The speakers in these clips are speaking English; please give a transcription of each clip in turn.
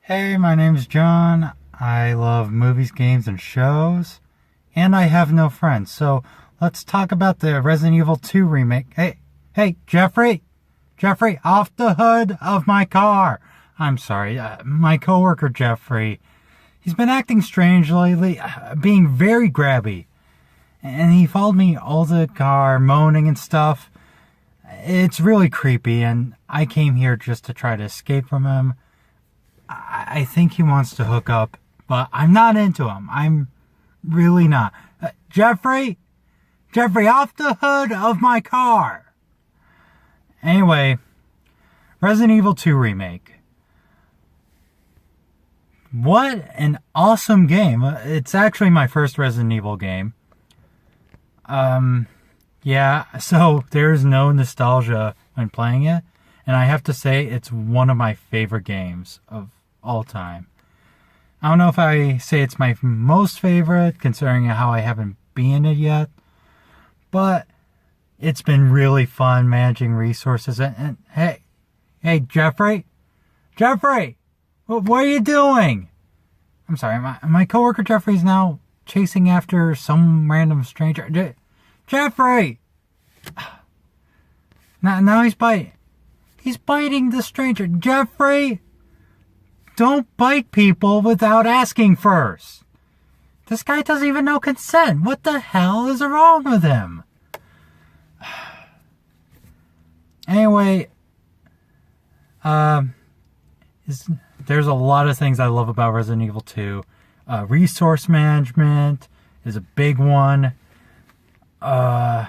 Hey, my name's John. I love movies, games, and shows. And I have no friends. So let's talk about the Resident Evil 2 remake. Hey, Jeffrey! Jeffrey, off the hood of my car! I'm sorry, my coworker Jeffrey. He's been acting strange lately, being very grabby. And he followed me all the car, moaning and stuff. It's really creepy, and I came here just to try to escape from him. I think he wants to hook up, but I'm not into him. I'm really not. Jeffrey, off the hood of my car. Anyway, Resident Evil 2 remake. What an awesome game. It's actually my first Resident Evil game. Yeah, so there's no nostalgia when playing it. And I have to say, it's one of my favorite games of all time. I don't know if I say it's my most favorite, considering how I haven't been it yet. But it's been really fun managing resources. And hey, Jeffrey? What are you doing? I'm sorry, my coworker Jeffrey's now chasing after some random stranger. Jeffrey! Now he's biting. He's biting the stranger. Jeffrey! Don't bite people without asking first. This guy doesn't even know consent. What the hell is wrong with him? Anyway, there's a lot of things I love about Resident Evil 2. Resource management is a big one. Yeah,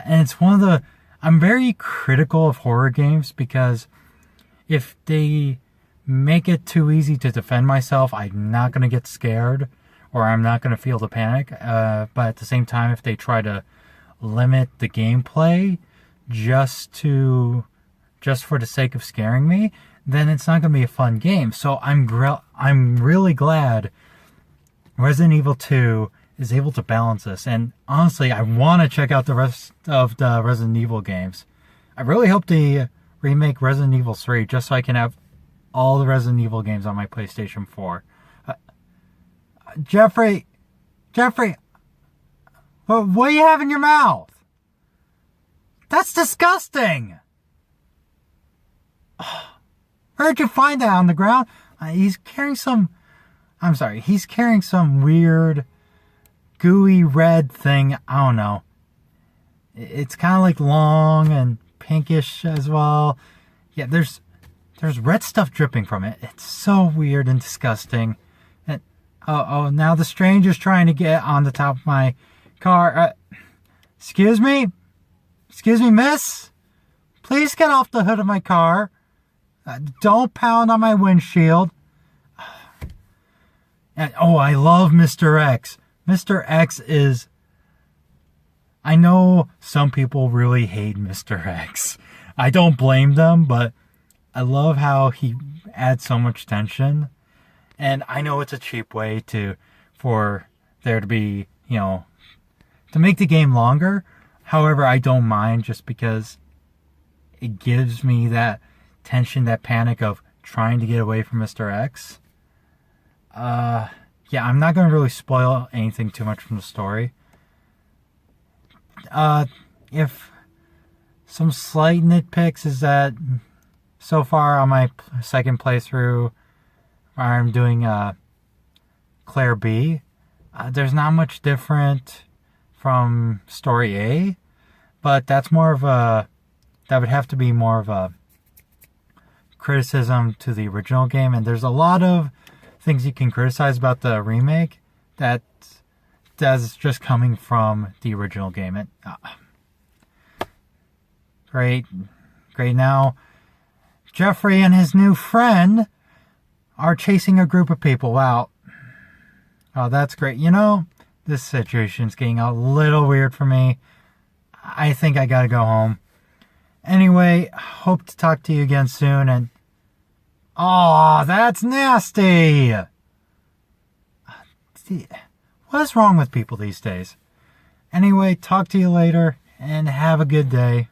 and it's one of the... I'm very critical of horror games because if they make it too easy to defend myself, I'm not going to get scared or I'm not going to feel the panic. But at the same time, if they try to limit the gameplay just for the sake of scaring me, then it's not going to be a fun game. So I'm really glad Resident Evil 2 is able to balance this. And honestly, I want to check out the rest of the Resident Evil games. I really hope they remake Resident Evil 3 just so I can have all the Resident Evil games on my PlayStation 4. Jeffrey, what do you have in your mouth? That's disgusting! Where'd you find that, on the ground? He's carrying some weird gooey red thing. I don't know. It's kind of like long and pinkish as well. Yeah, there's red stuff dripping from it. It's so weird and disgusting. And now the stranger's trying to get on the top of my car. Excuse me, miss. Please get off the hood of my car. Don't pound on my windshield. And I love Mr. X. Mr. X is... I know some people really hate Mr. X. I don't blame them, but I love how he adds so much tension. And I know it's a cheap way for there to be, to make the game longer. However, I don't mind just because it gives me that tension, that panic of trying to get away from Mr. X. Yeah, I'm not going to really spoil anything too much from the story. If some slight nitpicks is that so far on my second playthrough, where I'm doing Claire B, there's not much different from story A, but that would have to be more of a criticism to the original game, and there's a lot of things you can criticize about the remake that's just coming from the original game. And great now Jeffrey and his new friend are chasing a group of people. Wow. Oh, that's great. This situation's getting a little weird for me. I think I gotta go home. Anyway, hope to talk to you again soon. And oh, that's nasty! What is wrong with people these days? Anyway, talk to you later, and have a good day.